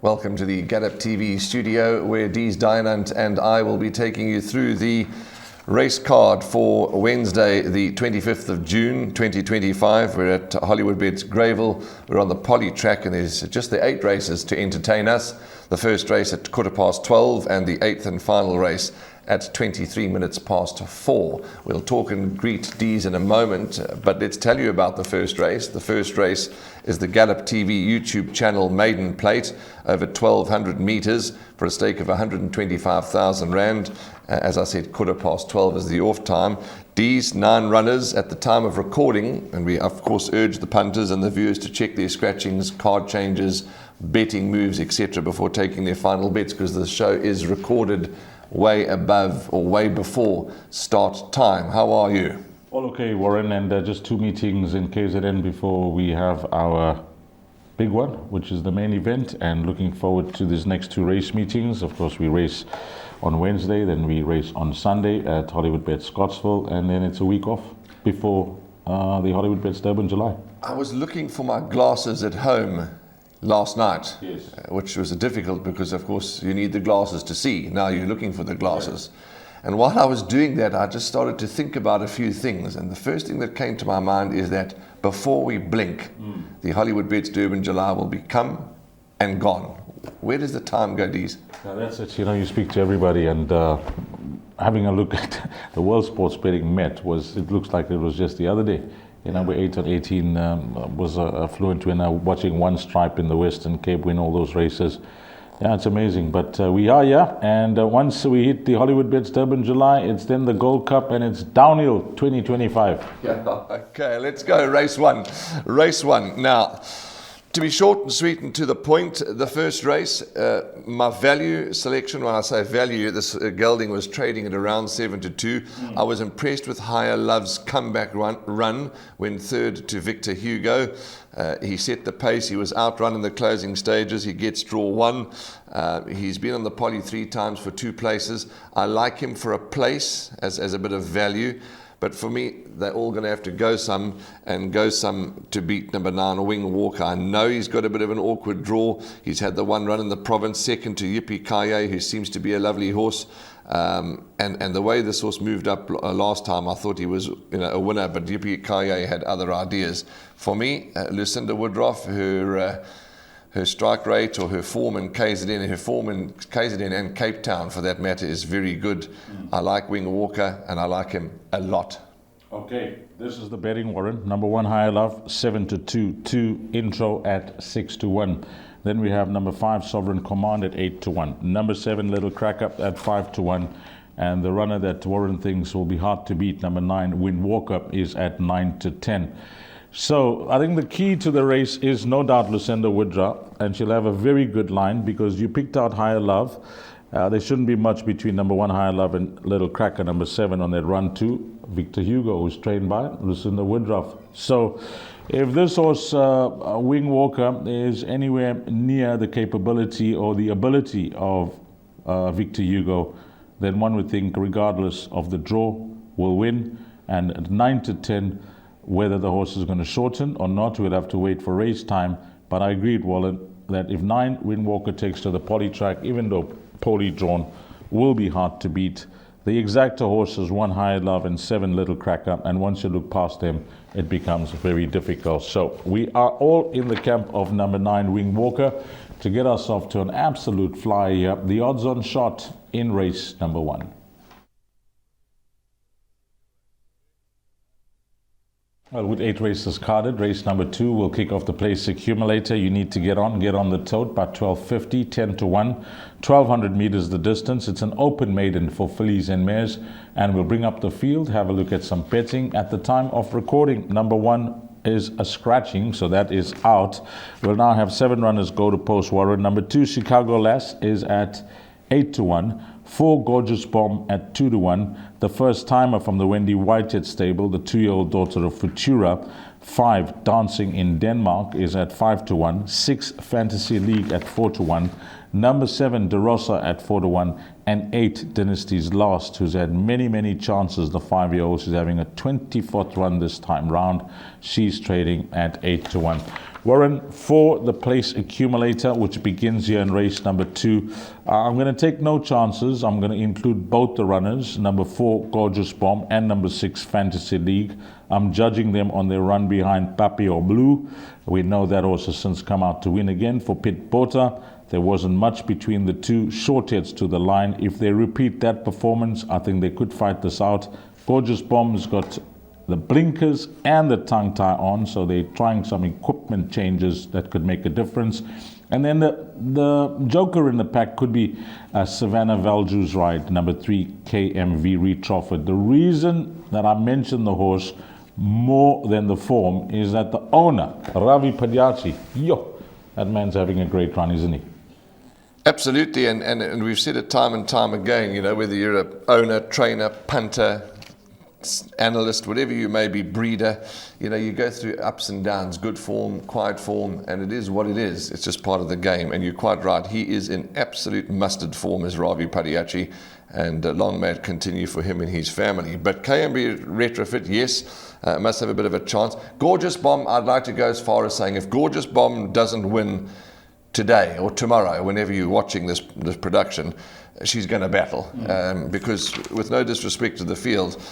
Welcome to the Gallop TV studio where Dees Dynant and I will be taking you through the race card for Wednesday, the 25th of June, 2025. We're at Hollywoodbets Greyville. We're on the poly track and there's just the 8 races to entertain us. The first race at 12:15 and the 8th and final race at 23 minutes past 4. We'll talk and greet Dees in a moment, but let's tell you about the first race. The first race is the Gallop TV YouTube channel maiden plate over 1,200 meters for a stake of 125,000 Rand. As I said, 12:15 is the off time. Dees, 9 runners at the time of recording, and we of course urge the punters and the viewers to check their scratchings, card changes, betting moves, etc. before taking their final bets, because the show is recorded way above or way before start time. How are you? All okay, Warren, and just 2 meetings in KZN before we have our big one, which is the main event, and looking forward to these next 2 race meetings. Of course, we race on Wednesday, then we race on Sunday at Hollywoodbets Scottsville, and then it's a week off before the Hollywoodbets Durbanville. I was looking for my glasses at home last night, yes. Which was difficult because, of course, you need the glasses to see. Now you're looking for the glasses. Yeah. And while I was doing that, I just started to think about a few things. And the first thing that came to my mind is that before we blink, the Hollywoodbets Durbanville will be come and gone. Where does the time go, Dees? Now that's it. You know, you speak to everybody, and having a look at the World Sports Betting Met it looks like it was just the other day. You know, number 8 and 18 was a fluent winner, watching One Stripe in the Western Cape win all those races. Yeah, it's amazing. But we are here, and once we hit the Hollywoodbets Durbanville, it's then the Gold Cup, and it's downhill 2025. Yeah, okay, let's go. Race one. Race one. Now, to be short and sweet and to the point, the first race, my value selection, when I say value, this gelding was trading at around 7-2. I was impressed with Higher Love's comeback run when third to Victor Hugo. He set the pace. He was outrun in the closing stages. He gets draw 1. He's been on the poly 3 times for 2 places. I like him for a place as a bit of value. But for me, they're all going to have to go some to beat number 9, Wing Walker. I know he's got a bit of an awkward draw. He's had the 1 run in the province, second to Yippee-Ki-Yay, who seems to be a lovely horse. And the way this horse moved up last time, I thought he was a winner, but Yippee-Ki-Yay had other ideas. For me, Lucinda Woodruff, her strike rate or her form in KZN, and Cape Town for that matter, is very good. I like Wing Walker and I like him a lot. Okay, this is the betting, Warren. Number 1, Higher Love, 7-2. 2 intro at 6-1. Then we have number 5, Sovereign Command at 8-1. Number 7, Little Crack Up at 5-1. And the runner that Warren thinks will be hard to beat, number 9, Win Walk Up, is at 9-10. So I think the key to the race is no doubt Lucinda Woodruff, and she'll have a very good line because you picked out Higher Love. There shouldn't be much between number 1, Higher Love, and Little Cracker, number 7, on that run to Victor Hugo, who's trained by Lucinda Woodruff. So if this horse, Wing Walker, is anywhere near the capability or the ability of Victor Hugo, then one would think, regardless of the draw, will win. And at 9-10, whether the horse is going to shorten or not, we'll have to wait for race time. But I agreed, Wallen, that if 9, Win Walker, takes to the poly track, even though poly drawn, will be hard to beat. The exacta horses, 1, Higher Love, and 7, Little Cracker, and once you look past them, it becomes very difficult. So we are all in the camp of number 9, Wing Walker, to get ourselves to an absolute fly here. The odds-on shot in race number 1. Well, with 8 races carded, race number 2 will kick off the place accumulator. You need to get on the tote by 12:50, 10-1, 1,200 meters the distance. It's an open maiden for fillies and mares, and we'll bring up the field, have a look at some betting. At the time of recording, number 1 is a scratching, so that is out. We'll now have 7 runners go to post, Warren. Number 2, Chicago Lass, is at 8-1. 4, Gorgeous Bomb at 2-1. The first timer from the Wendy Whitehead stable, the 2-year-old daughter of Futura. 5, Dancing in Denmark, is at 5-1. 6, Fantasy League at 4-1. Number 7, DeRosa at 4-1. And 8, Dynasty's Last, who's had many chances. The 5-year-old, she's having a 24th run this time round. She's trading at 8-1. Warren, for the place accumulator, which begins here in race number 2, I'm going to take no chances. I'm going to include both the runners, number 4, Gorgeous Bomb, and number 6, Fantasy League. I'm judging them on their run behind Papi or Blue. We know that horse has since come out to win again for Pit Porter. There wasn't much between the two short heads to the line. If they repeat that performance, I think they could fight this out. Gorgeous Bomb's got the blinkers and the tongue tie on, so they're trying some equipment changes that could make a difference. And then the joker in the pack could be Savannah Valju's ride, number 3, KMV Reed Trafford. The reason that I mentioned the horse more than the form is that the owner, Ravi Padiachi, that man's having a great run, isn't he? Absolutely, and we've said it time and time again, you know, whether you're an owner, trainer, punter, analyst, whatever you may be, breeder, you know, you go through ups and downs, good form, quiet form, and it is what it is. It's just part of the game, and you're quite right. He is in absolute mustard form as Ravi Padiachi, and long may it continue for him and his family. But KMB Retrofit, yes, must have a bit of a chance. Gorgeous Bomb, I'd like to go as far as saying if Gorgeous Bomb doesn't win today or tomorrow, whenever you're watching this production, she's going to battle, because with no disrespect to the field,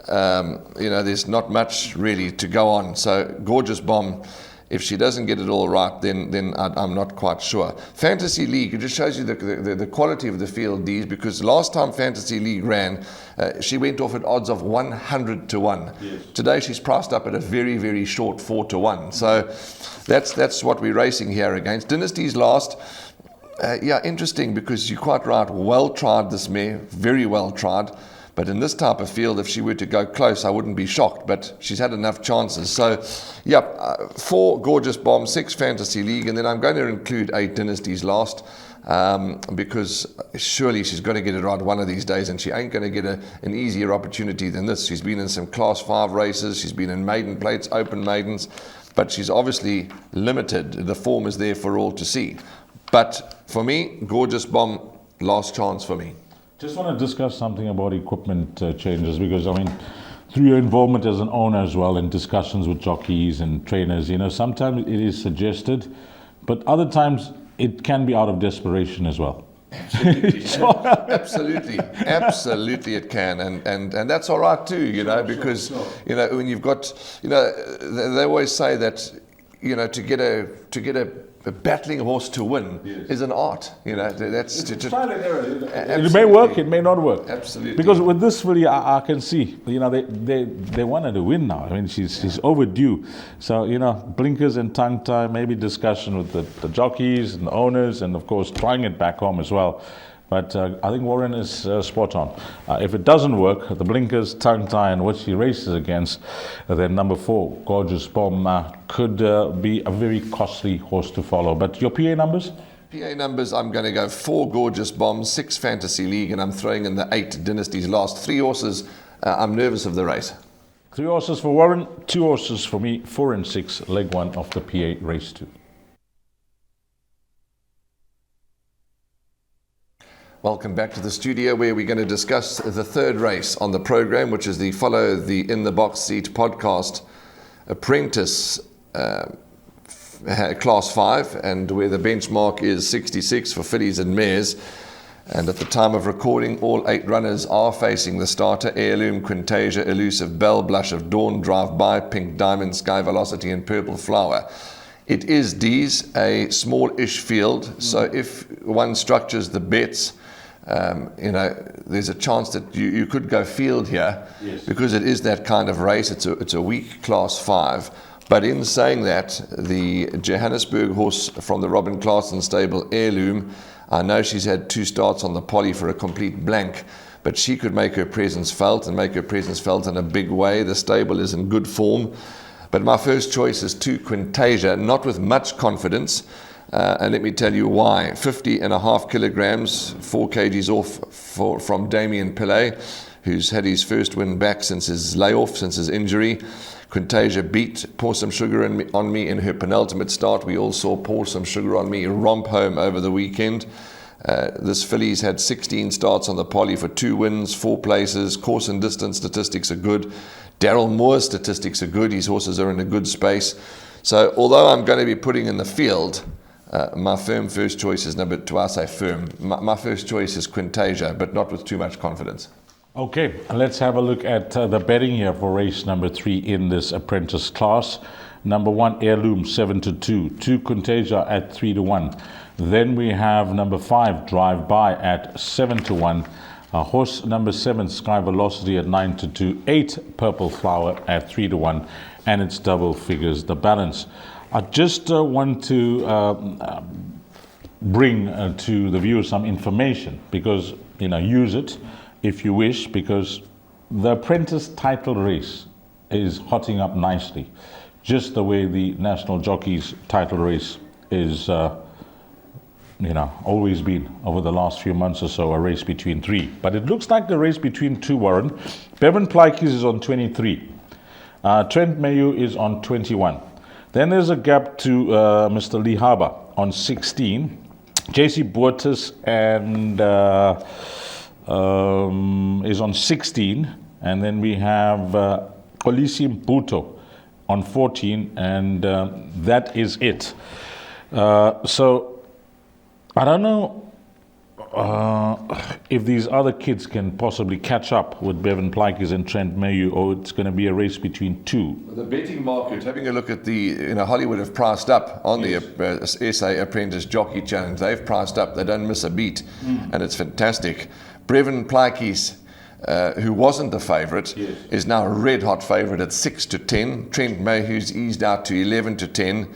you know, there's not much really to go on. So Gorgeous Bomb, if she doesn't get it all right, then I'm not quite sure. Fantasy League, it just shows you the quality of the field, D's, because last time Fantasy League ran, she went off at odds of 100 to 1. Yes. Today she's priced up at a very, very short 4 to 1. So that's what we're racing here against. Dynasty's last. Interesting, because you're quite right. Well tried, this mare, very well tried. But in this type of field, if she were to go close, I wouldn't be shocked. But she's had enough chances. So, 4 Gorgeous Bomb, 6 Fantasy League, and then I'm going to include 8 Dynasty's last, because surely she's got to get it right one of these days, and she ain't going to get an easier opportunity than this. She's been in some Class 5 races. She's been in maiden plates, open maidens, but she's obviously limited. The form is there for all to see. But for me, Gorgeous Bomb, last chance for me. Just want to discuss something about equipment changes, because I mean, through your involvement as an owner as well, and discussions with jockeys and trainers, you know, sometimes it is suggested, but other times it can be out of desperation as well. Absolutely, absolutely it can, and that's all right too, you know, because you know, when you've got, you know, they always say that, you know, to get a battling horse to win is an art, you know. That's trial and error. It may work, it may not work. Absolutely. Because with this filly, I can see, you know, they wanted to win now. I mean, she's overdue. So, you know, blinkers and tongue tie, maybe discussion with the jockeys and the owners, and of course trying it back home as well. But I think Warren is spot on. If it doesn't work, the blinkers, tongue tie, and what she races against, then number 4, Gorgeous Bomb, could be a very costly horse to follow. But your PA numbers? PA numbers, I'm going to go 4 Gorgeous Bomb, 6 Fantasy League, and I'm throwing in the 8 Dynasty's last. 3 horses, I'm nervous of the race. 3 horses for Warren, 2 horses for me, 4 and 6, leg 1 of the PA race 2. Welcome back to the studio, where we're going to discuss the third race on the program, which is the Follow the In the Box Seat podcast apprentice class 5, and where the benchmark is 66 for fillies and mares. And at the time of recording, all 8 runners are facing the starter: Heirloom, Quintasia, Elusive, Bell, Blush of Dawn, Drive By, Pink Diamond, Sky Velocity, and Purple Flower. It is D's a small-ish field, so if one structures the bets, you know, there's a chance that you could go field here, because it is that kind of race. It's a weak class 5. But in saying that, the Johannesburg horse from the Robin Clarkson stable, Heirloom, I know she's had 2 starts on the poly for a complete blank, but she could make her presence felt, and make her presence felt in a big way. The stable is in good form. But my first choice is 2 Quintasia, not with much confidence. And let me tell you why. 50.5 kilograms, 4 kgs off from Damien Pillay, who's had his first win back since his layoff, since his injury. Quintasia beat Pour Some Sugar on Me in her penultimate start. We all saw Pour Some Sugar on Me romp home over the weekend. This filly's had 16 starts on the poly for 2 wins, 4 places. Course and distance statistics are good. Daryl Moore's statistics are good. His horses are in a good space. So although I'm going to be putting in the field, my firm first choice is number two. I say firm. My first choice is Quintasia, but not with too much confidence. Okay, let's have a look at the betting here for race number 3 in this apprentice class. Number 1, Heirloom, 7-2. 2, Quintasia at 3-1. Then we have number 5, Drive By at 7-1. Horse number 7, Sky Velocity at 9-2. 8, Purple Flower at 3-1. And it's double figures the balance. I just want to bring to the viewers some information, because, you know, use it if you wish, because the apprentice title race is hotting up nicely, just the way the national jockeys title race is, always been over the last few months or so, a race between 3. But it looks like the race between 2, Warren. Bevan Plikes is on 23. Trent Mayu is on 21. Then there's a gap to Mr. Lee Harbour on 16. JC Boertes and is on 16, and then we have Kolisi Mputo on 14, and that is it. So I don't know if these other kids can possibly catch up with Bevan Plikes and Trent Mayu, or it's going to be a race between 2. The betting market, having a look at the, Hollywood have priced up on the SA Apprentice Jockey Challenge. They've priced up. They don't miss a beat, and it's fantastic. Bevan Plikes, who wasn't the favourite, is now a red-hot favourite at 6-10. Trent Mayhew's eased out to 11-10.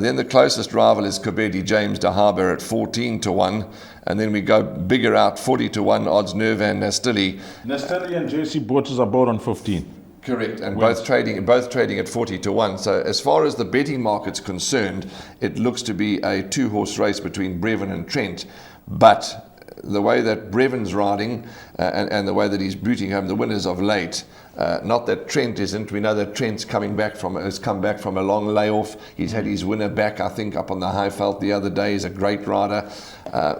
Then the closest rival is Kobedi James de Harbour at 14-1. And then we go bigger out, 40-1 odds, Nervan Nastili. Nastili and JC Boertes are both on 15. Correct, and both trading at 40-1. So as far as the betting market's concerned, it looks to be a 2-horse race between Bevan and Trent. But the way that Bevan's riding and the way that he's booting home the winners of late, not that Trent isn't. We know that Trent's has come back from a long layoff. He's had his winner back, I think, up on the Highveld the other day. He's a great rider,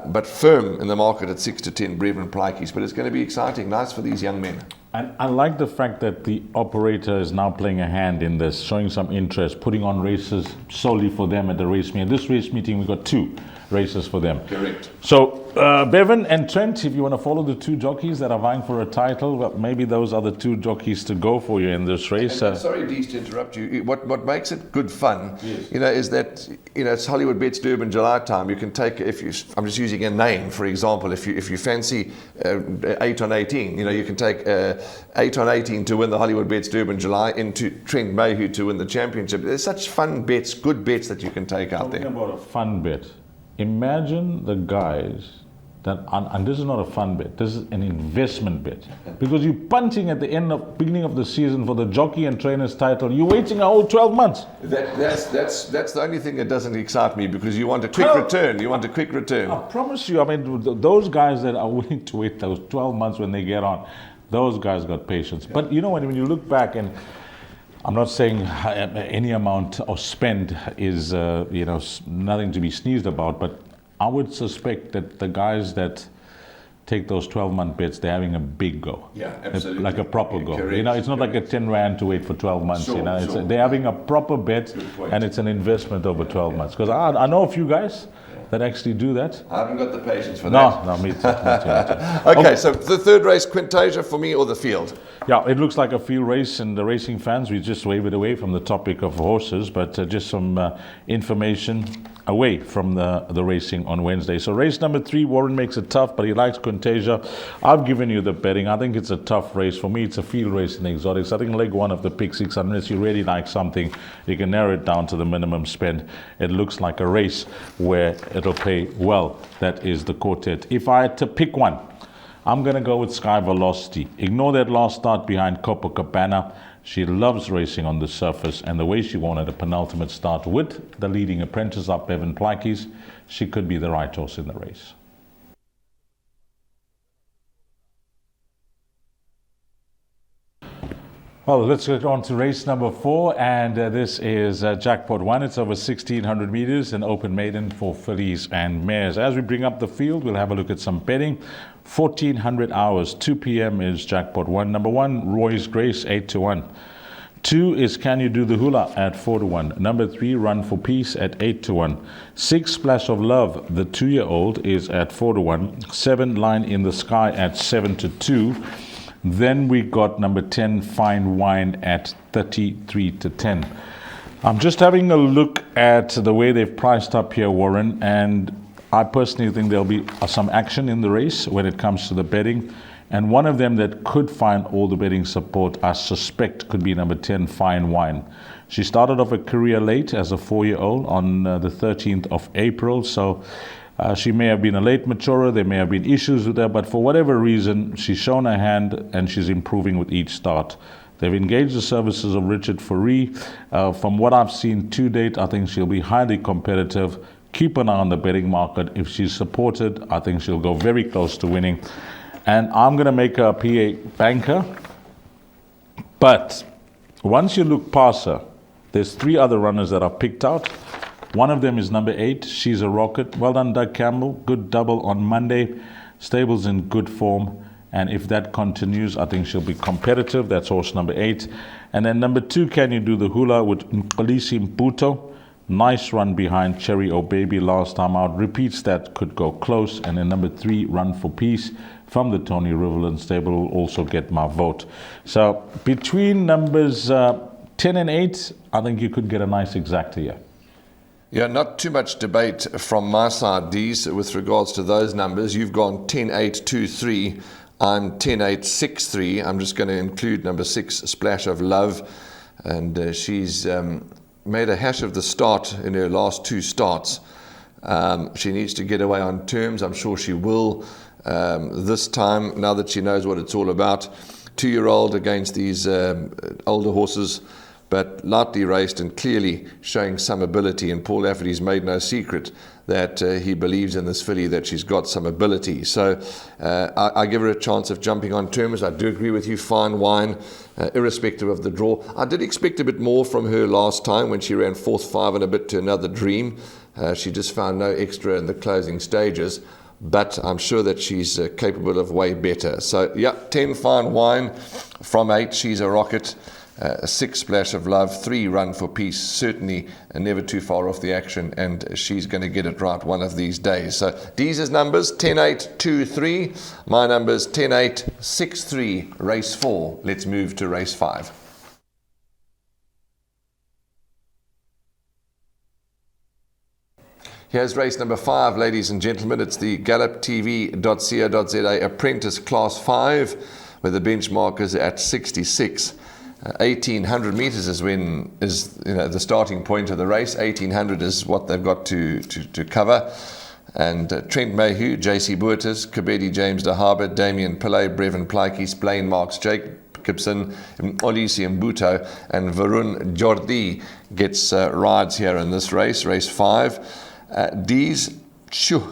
but firm in the market at 6-10, Bevan Plikes. But it's going to be exciting, nice for these young men. And I like the fact that the operator is now playing a hand in this, showing some interest, putting on races solely for them at the race meeting. At this race meeting, we got 2 races for them. Correct. So Bevan and Trent, if you want to follow the 2 jockeys that are vying for a title, well, maybe those are the 2 jockeys to go for you in this race. Sorry, Dees, to interrupt you. What makes it good fun, is that it's Hollywoodbets Durban July time. You can take, I'm just using a name for example. If you fancy 8 on 18, you can take 8 on 18 to win the Hollywoodbets Durban July into Trent Mayhew to win the championship. There's such fun bets, good bets that you can take out there. Talking about a fun bet. Imagine the guys that, and this is not a fun bet, this is an investment bet. Because you're punting at the beginning of the season for the jockey and trainer's title, you're waiting a whole 12 months. That's the only thing that doesn't excite me, because you want a quick return. You want a quick return. I promise you, those guys that are willing to wait those 12 months when they get on, those guys got patience. But when you look back, and I'm not saying any amount of spend is, nothing to be sneezed about, but I would suspect that the guys that take those 12-month bets, they're having a big go. Yeah, absolutely. Like a proper go. Correct. It's not like a 10 rand to wait for 12 months. Sure. They're having a proper bet, and it's an investment over 12 months. Because I know a few guys that actually do that. I haven't got the patience for that. No, me too. Okay, so the third race, Quintasia for me, or the field? Yeah, it looks like a field race, and the racing fans, we just wavered away from the topic of horses, but just some information away from the racing on Wednesday. So race number 3, Warren makes it tough, but he likes Quintasia. I've given you the betting. I think it's a tough race. For me, it's a field race in the exotics. I think leg 1 of the pick 6, unless you really like something, you can narrow it down to the minimum spend. It looks like a race where it'll pay well. That is the quartet. If I had to pick one, I'm going to go with Sky Velocity. Ignore that last start behind Copacabana. She loves racing on the surface, and the way she won at a penultimate start with the leading apprentice up, Bevan Plikes, she could be the right horse in the race. Well, let's get on to race number 4, and this is Jackpot 1. It's over 1,600 meters, an open maiden for fillies and mares. As we bring up the field, we'll have a look at some betting. 1,400 hours, 2 p.m. is Jackpot 1. Number 1, Roy's Grace, 8-1. 2 is Can You Do the Hula at 4-1. Number 3, Run for Peace at 8-1. 6, Splash of Love, the 2-year-old, is at 4-1. 7, Line in the Sky at 7-2. Then we got number 10, Fine Wine at 33-10. I'm just having a look at the way they've priced up here, Warren, and I personally think there'll be some action in the race when it comes to the betting. And one of them that could find all the betting support, I suspect, could be number 10, Fine Wine. She started off a career late as a 4-year-old on the 13th of April. So she may have been a late maturer. There may have been issues with her. But for whatever reason, she's shown her hand and she's improving with each start. They've engaged the services of Richard Faree. From what I've seen to date, I think she'll be highly competitive. Keep an eye on the betting market. If she's supported, I think she'll go very close to winning. And I'm going to make her a PA banker. But once you look past her, there's 3 other runners that are picked out. One of them is number 8. She's a rocket. Well done, Doug Campbell. Good double on Monday. Stable's in good form. And if that continues, I think she'll be competitive. That's horse number 8. And then number 2, Can You Do the Hula with Mkolisi Mputo. Nice run behind Cherry O'Baby last time out. Repeats that, could go close. And then number 3, Run for Peace from the Tony Riverland stable will also get my vote. So between numbers 10 and 8, I think you could get a nice exacta here. Yeah, not too much debate from my side, Dees, with regards to those numbers. You've gone 10-8-2-3. I'm 10-8-6-3. I'm just going to include number 6, Splash of Love. And she's made a hash of the start in her last 2 starts. She needs to get away on terms. I'm sure she will this time, now that she knows what it's all about. 2-year-old against these older horses, but lightly raced and clearly showing some ability. And Paul Lafferty's made no secret that he believes in this filly, that she's got some ability. So I give her a chance of jumping on terms. I do agree with you, Fine Wine, irrespective of the draw. I did expect a bit more from her last time when she ran 4th 5 and a bit to Another Dream. She just found no extra in the closing stages. But I'm sure that she's capable of way better. So, yeah, 10 Fine Wine from 8. She's a rocket. 6 Splash of Love. 3 Run for Peace. Certainly never too far off the action. And she's going to get it right one of these days. So, Dee's numbers 10-8-2-3. My numbers 10-8-6-3. Race 4. Let's move to race 5. Here's race number 5, ladies and gentlemen. It's the galloptv.co.za Apprentice Class 5, where the benchmark is at 66. 1,800 meters is the starting point of the race. 1,800 is what they've got to cover. And Trent Mayhew, JC Boertes, Kabedi James de Harbour, Damien Pillay, Brevin Plaatjes, Blaine Marks, Jacobson, Olisi Mbuto, and Varun Jordi gets rides here in this race, race 5. D's,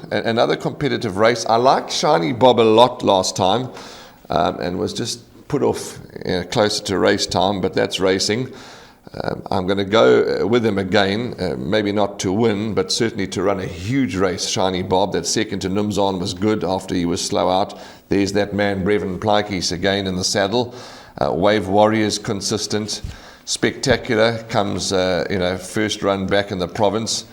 another competitive race. I liked Shiny Bob a lot last time and was just put off closer to race time, but that's racing. I'm going to go with him again, maybe not to win, but certainly to run a huge race. Shiny Bob, that second to Numzon was good after he was slow out. There's that man, Brevin Plaatjes, again in the saddle. Wave Warriors, consistent. Spectacular, comes, first run back in the province.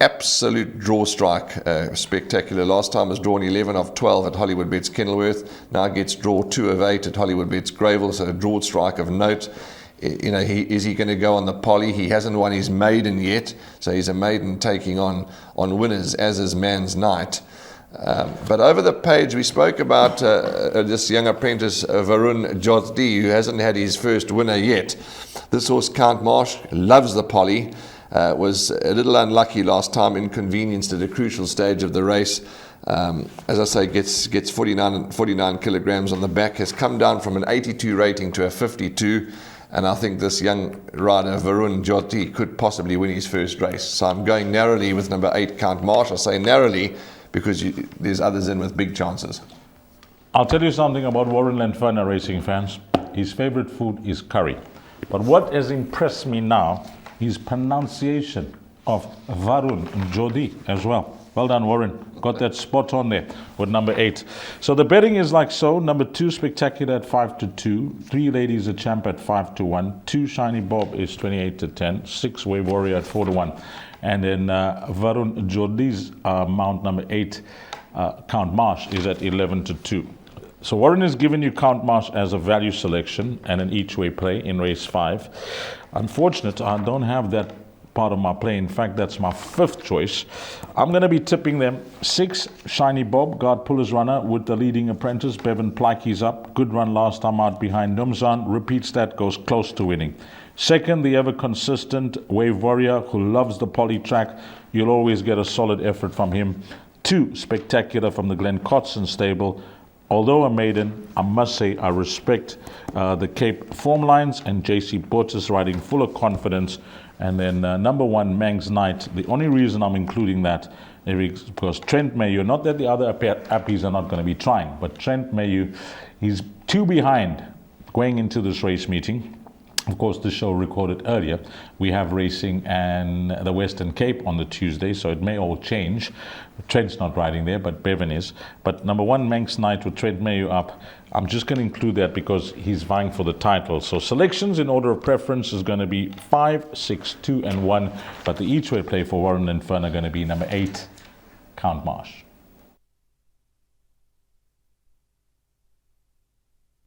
Absolute draw strike, spectacular. Last time was drawn 11 of 12 at Hollywoodbets Kenilworth. Now gets draw 2 of 8 at Hollywoodbets Greyville, so a draw strike of note. Is he going to go on the poly? He hasn't won his maiden yet, so he's a maiden taking on winners, as is Man's Night. But over the page, we spoke about this young apprentice, Varun Jordi, who hasn't had his first winner yet. This horse, Count Marsh, loves the poly. Was a little unlucky last time, inconvenienced at a crucial stage of the race. As I say, gets 49 kilograms on the back, has come down from an 82 rating to a 52, and I think this young rider, Varun Joti, could possibly win his first race. So I'm going narrowly with number 8, Count Marsh. I say narrowly because there's others in with big chances. I'll tell you something about Warren Lentfana racing fans. His favorite food is curry. But what has impressed me now, his pronunciation of Varun Jodi as well. Well done, Warren. Got that spot on there with number 8. So the betting is like so. Number 2, Spectacular at 5-2. 3 Ladies a Champ at 5-1. 2 Shiny Bob is 28-10. 6 Wave Warrior at 4-1. And then Varun Jodi's mount number 8, Count Marsh, is at 11-2. So Warren has given you Count Marsh as a value selection and an each way play in race 5. Unfortunate, I don't have that part of my play. In fact, that's my 5th choice. I'm going to be tipping them. 6, Shiny Bob, Guard Puller's runner with the leading apprentice, Bevan Plikey's up. Good run last time out behind Numzan. Repeats that, goes close to winning. 2nd, the ever consistent Wave Warrior, who loves the poly track. You'll always get a solid effort from him. 2, Spectacular from the Glen Cotson stable. Although a maiden, I must say I respect the Cape form lines, and JC Portis riding full of confidence. And then number 1, Manx Knight. The only reason I'm including that is because Trent Mayu, not that the other appies are not going to be trying, but Trent Mayu, he's 2 behind going into this race meeting. Of course, the show recorded earlier. We have racing and the Western Cape on the Tuesday, so it may all change. Trent's not riding there, but Bevan is. But number 1, Manx Knight with Trent Mayu up. I'm just going to include that because he's vying for the title. So selections in order of preference is going to be 5, 6, 2, and 1. But the each way play for Warren and Fern are going to be number 8, Count Marsh.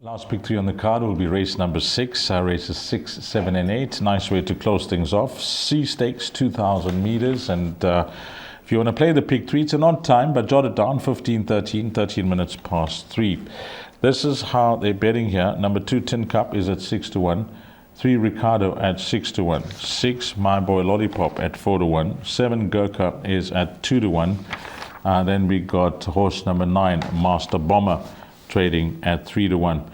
Last pick 3 on the card will be race number 6. Races 6, 7, and 8. Nice way to close things off. C stakes, 2,000 meters. And if you want to play the pick 3, it's an odd time, but jot it down, 15:13, 13 minutes past 3. This is how they're betting here. Number 2, Tin Cup, is at 6-1. 3, Ricardo at 6-1. 6, My Boy Lollipop at 4-1. 7, Gurkha is at 2-1. Then we got horse number 9, Master Bomber, trading at 3-1.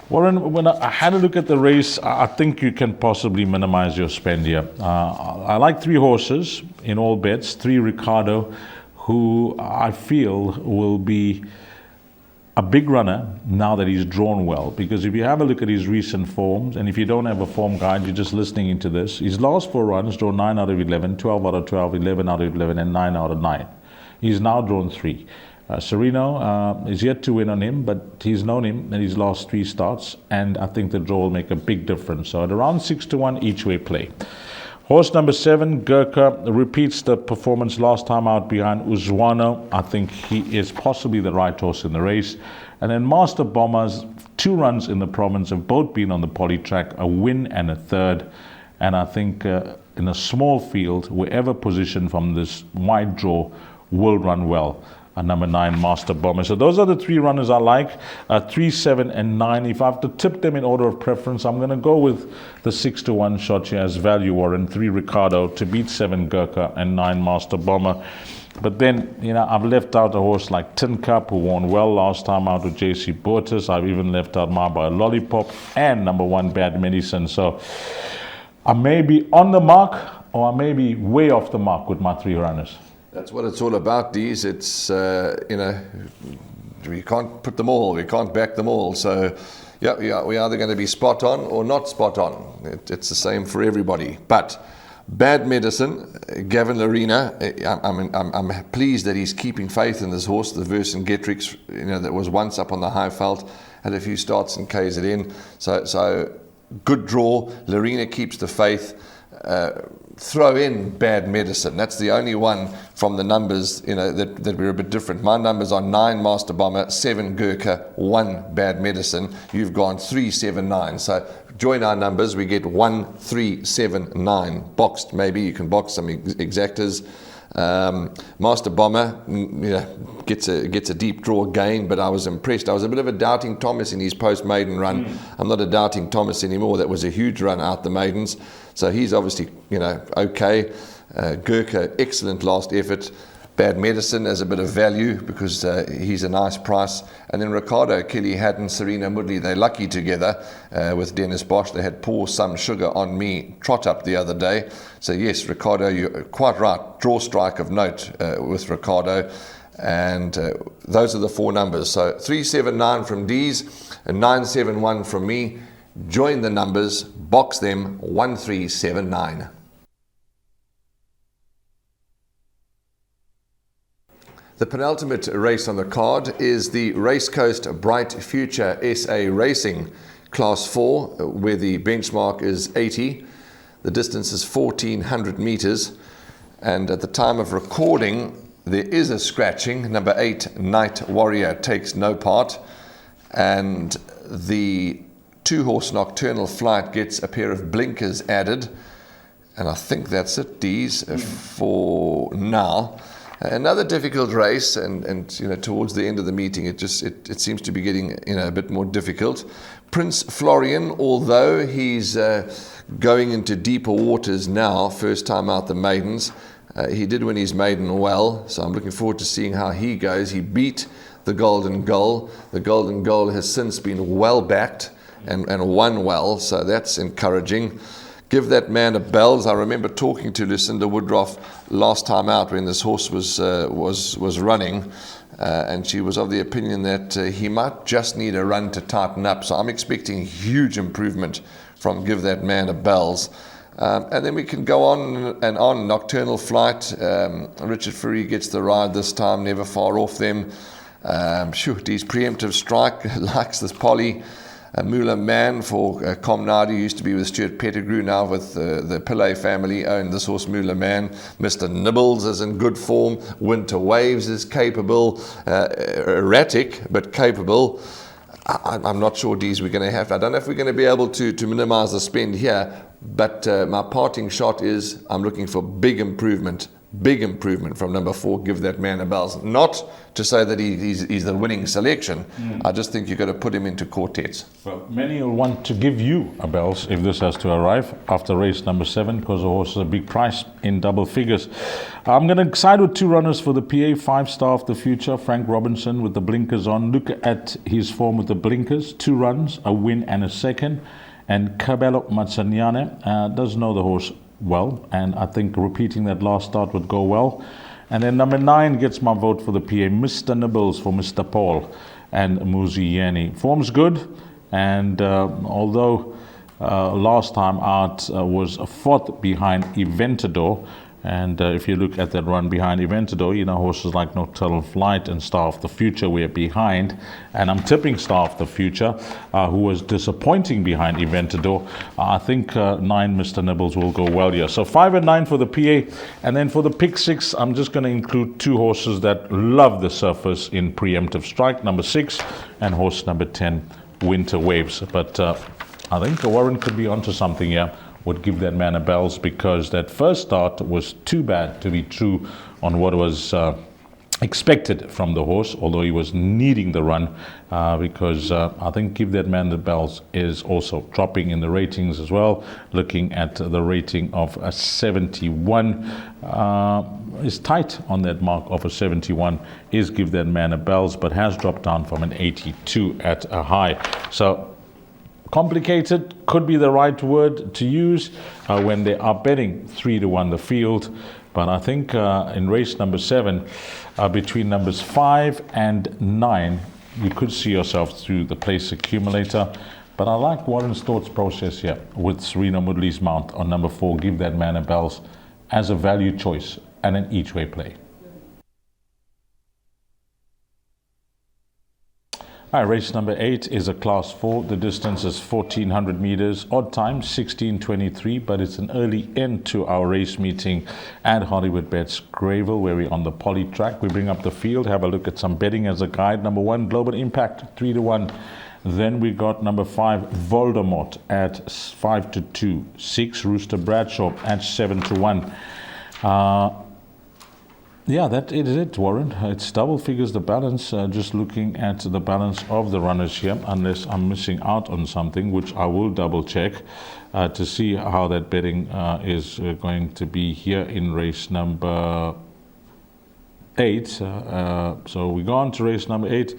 Warren, when I had a look at the race, I think you can possibly minimize your spend here. I like 3 horses in all bets. 3, Ricardo, who I feel will be a big runner now that he's drawn well. Because if you have a look at his recent forms, and if you don't have a form guide, you're just listening into this, his last 4 runs drawn 9 out of 11, 12 out of 12, 11 out of 11, and 9 out of 9. He's now drawn 3. Sereno is yet to win on him, but he's known him in his last 3 starts, and I think the draw will make a big difference. So at around 6-1 each way play. Horse number 7, Gurkha, repeats the performance last time out behind Uzwano. I think he is possibly the right horse in the race. And then Master Bombers, 2 runs in the province, have both been on the poly track, a win and a 3rd. And I think in a small field, wherever positioned from this wide draw, will run well. Number 9, Master Bomber. So those are the 3 runners I like, 3, 7, and 9. If I have to tip them in order of preference, I'm going to go with the 6-1 shot here as value, Warren. 3, Ricardo to beat 7, Gurkha, and 9, Master Bomber. But then, you know, I've left out a horse like Tin Cup, who won well last time out with JC Portis. I've even left out My Boy Lollipop and number 1, Bad Medicine. So I may be on the mark, or I may be way off the mark with my 3 runners. That's what it's all about, Dees. It's, you know, we can't put them all, we can't back them all. So, yeah, we're either going to be spot on or not spot on. It's the same for everybody. But Bad Medicine, Gavin Larena, I'm pleased that he's keeping faith in this horse, the Vercingetorix, you know, that was once up on the high veld, had a few starts in KZN. So good draw. Larena keeps the faith. Throw in Bad Medicine. That's the only one from the numbers, you know, that we're a bit different. My numbers are 9 Master Bomber, 7 Gurkha, 1 Bad Medicine. You've gone 3, 7, 9. So join our numbers. We get 1, 3, 7, 9 boxed. Maybe you can box some exactors. Master Bomber, you know, gets a deep draw gain, but I was impressed. I was a bit of a doubting Thomas in his post maiden run. I'm not a doubting Thomas anymore. That was a huge run out the maidens, so he's obviously, you know, okay. Gurkha, excellent last effort. Bad Medicine as a bit of value because he's a nice price. And then Ricardo, Kelly Haddon, Serena Woodley, they're lucky together with Dennis Bosch. They had Pour Some Sugar on Me trot up the other day. So yes, Ricardo, you're quite right. Draw strike of note with Ricardo. And those are the 4 numbers. So 379 from D's and 971 from me. Join the numbers, box them 1379. The penultimate race on the card is the Race Coast Bright Future SA Racing Class 4, where the benchmark is 80. The distance is 1,400 meters. And at the time of recording, there is a scratching. Number 8, Night Warrior, takes no part. And the 2-horse Nocturnal Flight gets a pair of blinkers added. And I think that's it, D's, for now. Another difficult race, and towards the end of the meeting, it seems to be getting a bit more difficult. Prince Florian, although he's going into deeper waters now, first time out the maidens, he did win his maiden well, so I'm looking forward to seeing how he goes. He beat the Golden Goal. The Golden Goal has since been well backed and won well, so that's encouraging. Give That Man a Bells. I remember talking to Lucinda Woodruff last time out when this horse was running, and she was of the opinion that he might just need a run to tighten up. So I'm expecting huge improvement from Give That Man a Bells. And then we can go on and on. Nocturnal Flight. Richard Fourie gets the ride this time, never far off them. His Preemptive Strike likes this Polly. Moolah Man for Comnadi, used to be with Stuart Pettigrew, now with the Pillay family, owned this horse Moolah Man. Mr. Nibbles is in good form. Winter Waves is capable, erratic but capable. I'm not sure, D's, we're going to have. I don't know if we're going to be able to minimize the spend here, but my parting shot is I'm looking for big improvement from number 4, Give That Man a Bells. Not to say that he's the winning selection. I just think you've got to put him into quartets. Well, many will want to give you a bells if this has to arrive after race number 7, because the horse is a big price in double figures. I'm going to side with 2 runners for the PA, 5-star of the future, Frank Robinson with the blinkers on. Look at his form with the blinkers. 2 runs, a win and a second. And Cabello Mazzaniane does know the horse well, and I think repeating that last start would go well. And then number 9 gets my vote for the PA, Mr. Nibbles for Mr. Paul and Muziani. Form's good, and although last time out was 4th behind Eventador, and if you look at that run behind Eventador, horses like Nocturnal Flight and Star of the Future were behind, and I'm tipping Star of the Future, who was disappointing behind Eventador. I think 9 Mr. Nibbles will go well here. So 5 and 9 for the PA, and then for the pick 6, I'm just going to include 2 horses that love the surface in Preemptive Strike, number 6, and horse number 10, Winter Waves. But I think Warren could be onto something here. Would Give That Man a Bells, because that first start was too bad to be true on what was expected from the horse, although he was needing the run, because I think Give That Man a Bells is also dropping in the ratings as well. Looking at the rating of a 71, is tight on that mark of a 71, is Give That Man a Bells, but has dropped down from an 82 at a high. So complicated could be the right word to use when they are betting 3-1 the field. But I think in race number 7, between numbers 5 and 9, you could see yourself through the place accumulator. But I like Warren's thoughts process here with Serena Woodley's mount on number 4, Give That Man a Bells, as a value choice and an each-way play. All right, race number 8 is a class 4. The distance is 1,400 meters. Odd time 16:23, but it's an early end to our race meeting at Hollywoodbets Greyville, where we're on the poly track. We bring up the field, have a look at some betting as a guide. Number 1, Global Impact, 3-1. Then we got number 5, Voldemort at 5-2. 6, Rooster Bradshaw at 7-1. Yeah, that is it, Warren. It's double figures the balance, just looking at the balance of the runners here, unless I'm missing out on something, which I will double check to see how that betting is going to be here in race number 8. So we go on to race number 8.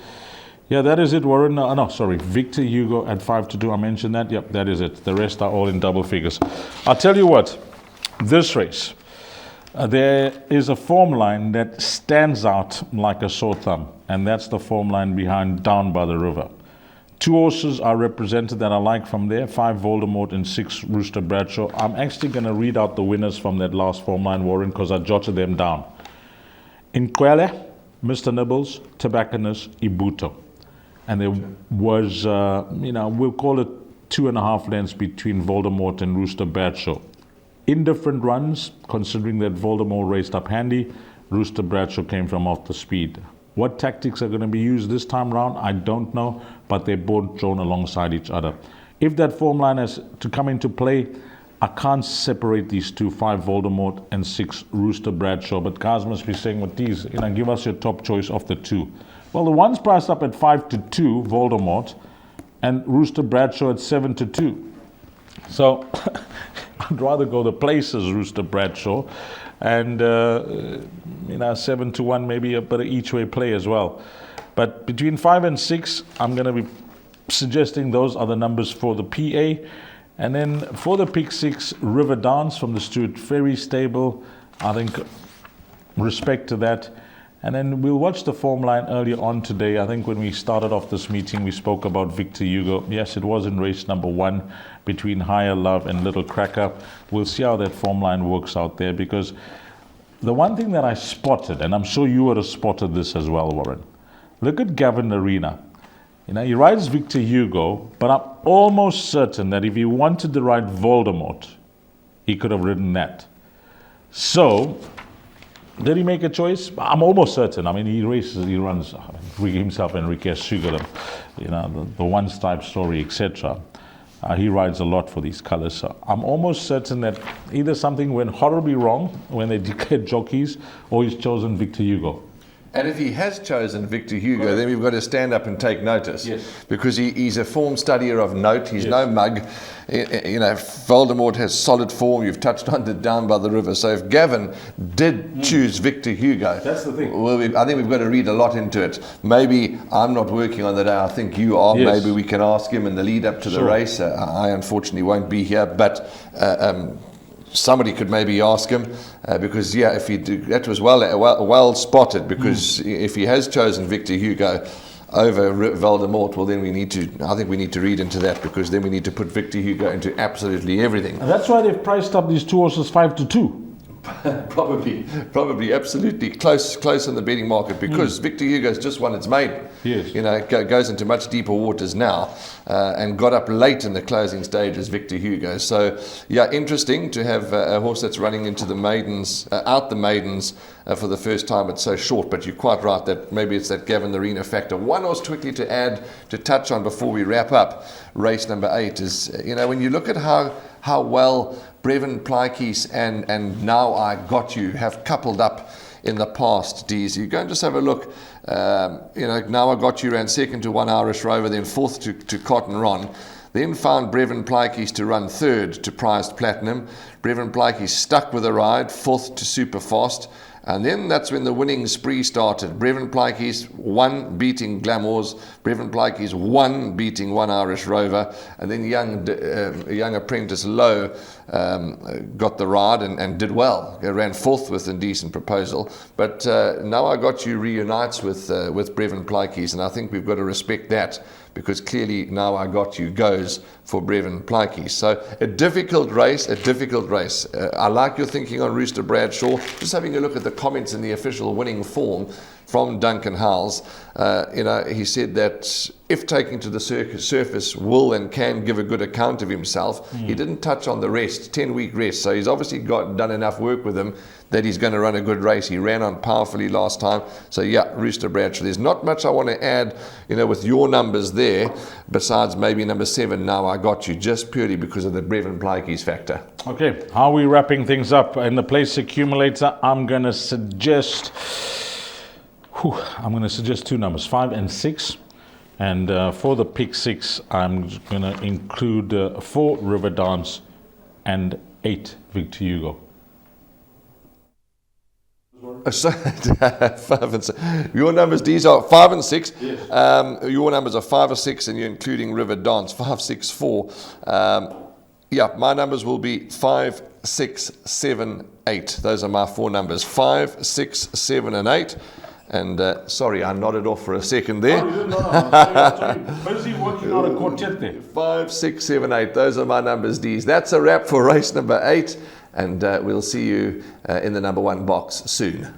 Yeah, that is it, Warren. No, sorry, Victor Hugo at 5-2. I mentioned that. Yep, that is it. The rest are all in double figures. I'll tell you what, this race, there is a form line that stands out like a sore thumb, and that's the form line behind Down by the River. 2 horses are represented that I like from there, 5 Voldemort and 6 Rooster Bradshaw. I'm actually going to read out the winners from that last form line, Warren, because I jotted them down. Inkwele, Mr. Nibbles, Tobacconist, Ibuto. And there was, we'll call it 2.5 lengths between Voldemort and Rooster Bradshaw. In different runs, considering that Voldemort raced up handy, Rooster Bradshaw came from off the speed. What tactics are going to be used this time round, I don't know, but they're both drawn alongside each other. If that form line has to come into play, I can't separate these two, 5 Voldemort and 6 Rooster Bradshaw, but guys must be saying with these, give us your top choice of the two. Well, the one's priced up at 5-2, Voldemort, and Rooster Bradshaw at 7-2. So I'd rather go the places Rooster Bradshaw, and 7-1 maybe a bit of each way play as well. But between 5 and 6, I'm going to be suggesting those are the numbers for the PA. And then for the pick 6, River Dance from the Stuart Ferry stable, I think respect to that. And then we'll watch the form line earlier on today. I think when we started off this meeting, we spoke about Victor Hugo. Yes, it was in race number 1 between Higher Love and Little Cracker. We'll see how that form line works out there, because the one thing that I spotted, and I'm sure you would have spotted this as well, Warren, look at Gavin Arena. He rides Victor Hugo, but I'm almost certain that if he wanted to ride Voldemort, he could have ridden that. So, did he make a choice? I'm almost certain. He runs himself and Enriquez Sugar, the one-stripe story, etc. He rides a lot for these colors. So I'm almost certain that either something went horribly wrong when they declared jockeys, or he's chosen Victor Hugo. And if he has chosen Victor Hugo, then we've got to stand up and take notice. Yes. Because he's a form studier of note. He's no mug. Voldemort has solid form. You've touched on it down by the river. So if Gavin did choose Victor Hugo, that's the thing. Well, I think we've got to read a lot into it. Maybe I'm not working on the day. I think you are. Yes. Maybe we can ask him in the lead up to the race. I unfortunately won't be here, but somebody could maybe ask him, because if he did, that was well spotted, because if he has chosen Victor Hugo over Voldemort, well then I think we need to read into that, because then we need to put Victor Hugo into absolutely everything. And that's why they've priced up these two horses 5-2. Probably, absolutely close in the betting market, because Victor Hugo's just won its maiden. Yes. Goes into much deeper waters now, and got up late in the closing stages, Victor Hugo. So, interesting to have a horse that's running into the maidens, out the maidens for the first time. It's so short, but you're quite right that maybe it's that Gavin Arena factor. One horse quickly to touch on before we wrap up race number 8 is, when you look at how well Brevin Plykies and Now I Got You have coupled up in the past, Dees. You go and just have a look. Now I Got You ran second to One Irish Rover, then fourth to Cotton Ron. Then found Brevin Plykies to run third to Prized Platinum. Brevin Plykies stuck with a ride, fourth to Super Fast. And then that's when the winning spree started. Brevin Plykies won, beating Glamours. Brevin Plykies won, beating One Irish Rover. And then young apprentice Lowe got the ride and did well. He ran fourth with Indecent Proposal. But Now I Got You reunites with Brevin Plykies, and I think we've got to respect that, because clearly Now I Got You goes for Brevin Plykies. So a difficult race. I like your thinking on Rooster Bradshaw. Just having a look at the comments in the official winning form from Duncan Howells. He said that if taking to the surface will and can give a good account of himself. He didn't touch on the rest, 10-week rest. So he's obviously done enough work with him that he's going to run a good race. He ran on powerfully last time. So Rooster Bradshaw. There's not much I want to add, with your numbers there, besides maybe number 7, Now I Got You, just purely because of the Brevin Plykies factor. Okay, how are we wrapping things up? In the place accumulator, I'm going to suggest 2 numbers, 5 and 6. And for the pick 6, I'm going to include 4 River Dance and 8 Victor Hugo. So, 5 and 6. Your numbers, these are 5 and 6. Yes. Your numbers are 5 or 6, and you're including River Dance, 5, 6, 4. My numbers will be 5, 6, 7, 8. Those are my 4 numbers, 5, 6, 7, and 8. And sorry, I nodded off for a second there. Busy working on a quartet there. 5, 6, 7, 8. Those are my numbers, D's. That's a wrap for race number 8. And we'll see you in the number 1 box soon.